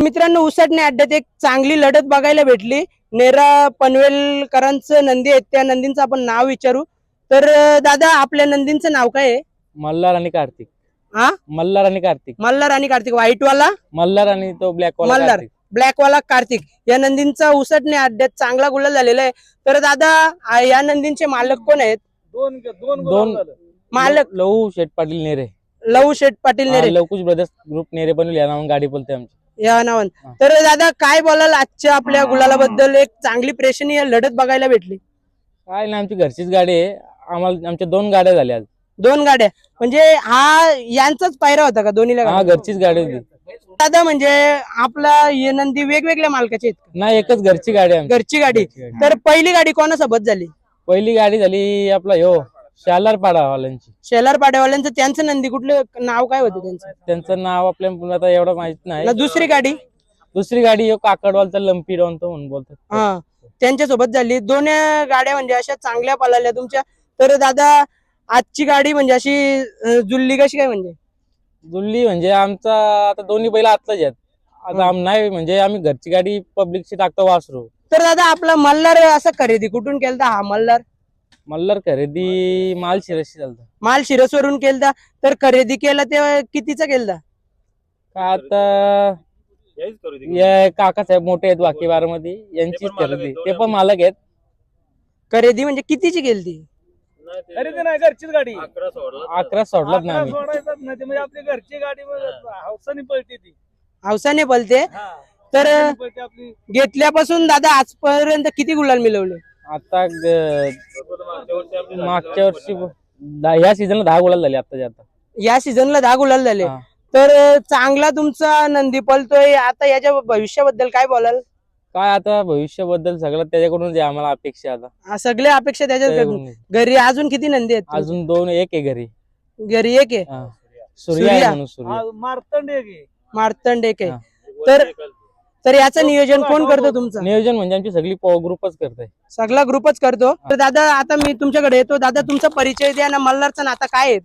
मित्रांनो, उसटणे अड्ड्यात एक चांगली लढत बघायला भेटली. नेरा पनवेलकरांचं नंदी आहेत, त्या नंदींचं आपण नाव विचारू. तर दादा, आपल्या नंदींचं नाव काय आहे? मल्हार आणि कार्तिक. हा, मल्हार आणि कार्तिक. मल्हार आणि कार्तिक. व्हाईट वाला मल्हार आणि तो ब्लॅक वाला मल्हार, कार्तिक. ब्लॅक वाला कार्तिक. या नंदींचा उसटणे अड्ड्यात चांगला गुलाल झालेला आहे. तर दादा, या नंदींचे मालक कोण आहेत? दोन मालक लहू शेठ पाटील नेरे. लहू शेठ पाटील नेरे लवकुश ब्रदर्स ग्रुप नेरे बनवले या नावाने गाडी बोलते आमची. या नावान. तर दादा, काय बोलाल आजच्या आपल्या गुलालाबद्दल? एक चांगली प्रेक्षणीय लढत बघायला भेटली. काय नाही, आमची घरचीच गाडी आहे. आम्हाला आमच्या 2 गाड्या झाल्या आज. 2 गाड्या म्हणजे हा यांचाच पायरा होता का दोन्हीला? हा, घरचीच गाडी होती. दादा, म्हणजे आपला हे नंदी वेगवेगळ्या मालकाचे आहेत का? नाही, एकच घरची गाडी आहे आमची. घरची गाडी. तर पहिली गाडी कोणासोबत झाली? पहिली गाडी झाली आपला शालार पाडावाल्यांची. शेलार पाड्यावाल्यांचं. त्यांचं नंदी कुठलं नाव काय होतं त्यांचं? त्यांचं नाव आपल्याला आता एवढं माहित नाही. ना दुसरी गाडी? दुसरी गाडी काकडवालचा लंपी डॉन तो म्हणून बोलतात. हा, त्यांच्यासोबत झाली. 2 गाड्या म्हणजे अशा चांगल्या पळाल्या तुमच्या. तर दादा, आजची गाडी म्हणजे अशी जुळली कशी काय? म्हणजे जुल्ली म्हणजे आमचा आता दोन्ही बैल आतलाच आहेत. आता नाही म्हणजे आम्ही घरची गाडी पब्लिकची टाकतो वासरू. तर दादा, आपला मल्हार असं खरेदी कुठून केलता? हा मल्हार खरेदी माल शिरशी झालता. माल शिरसवरून केलता. तर खरेदी केला तेव्हा कितीचा केलता? काय आता काका साहेब मोठे आहेत वाकीबार मध्ये, यांचीच खरेदी. ते पण मालक आहेत. खरेदी म्हणजे कितीची केलती? खरेदी नाही, घरचीच गाडी. 11 सोडलाच नाही आम्ही. सोडायचाच नाही ते, म्हणजे आपली घरची गाडी हौसानी पळते ती. हौसाने पळते. तर पळते आपली. घेतल्यापासून दादा आजपर्यंत किती गुलाल मिळवले? आता मागच्या वर्षी ह्या सीझनला 10 गुलाल झाले. आता या सीझनला 10 गुलाल झाले. हा. तर चांगला तुमचा नंदी पळतोय. आता याच्या भविष्याबद्दल काय बोलाल? काय आता भविष्याबद्दल सगळं त्याच्याकडूनच आहे आम्हाला अपेक्षा. आता सगळ्या अपेक्षा त्याच्यात. घरी अजून किती नंदी आहेत? अजून 2, एक आहे घरी. घरी एक आहे. सूर्या आहे म्हणून सूर्या. मारतंड एक आहे. मार्तंड एक आहे. हा. तर याचं नियोजन कोण करतो तुमचं? नियोजन म्हणजे आमची सगळी ग्रुपच करते. सगळा ग्रुपच करतो. तर दादा, आता मी तुमच्याकडे येतो. दादा, तुमचा परिचय द्या ना. मल्हारचं नातं काय आहे?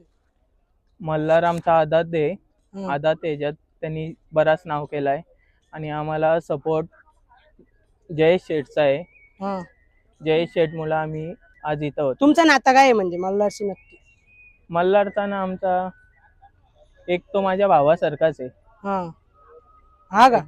मल्हार आमचा आदात आहे. आदात याच्यात त्यांनी बराच नाव केलाय आणि आम्हाला सपोर्ट जयेश शेठचा आहे. जयेश शेठ मुलं आम्ही आज इथं होतो. तुमचं नातं काय आहे म्हणजे मल्हारशी नक्की? मल्हारचा ना आमचा एक तो माझ्या भावासारखाच आहे. हा का?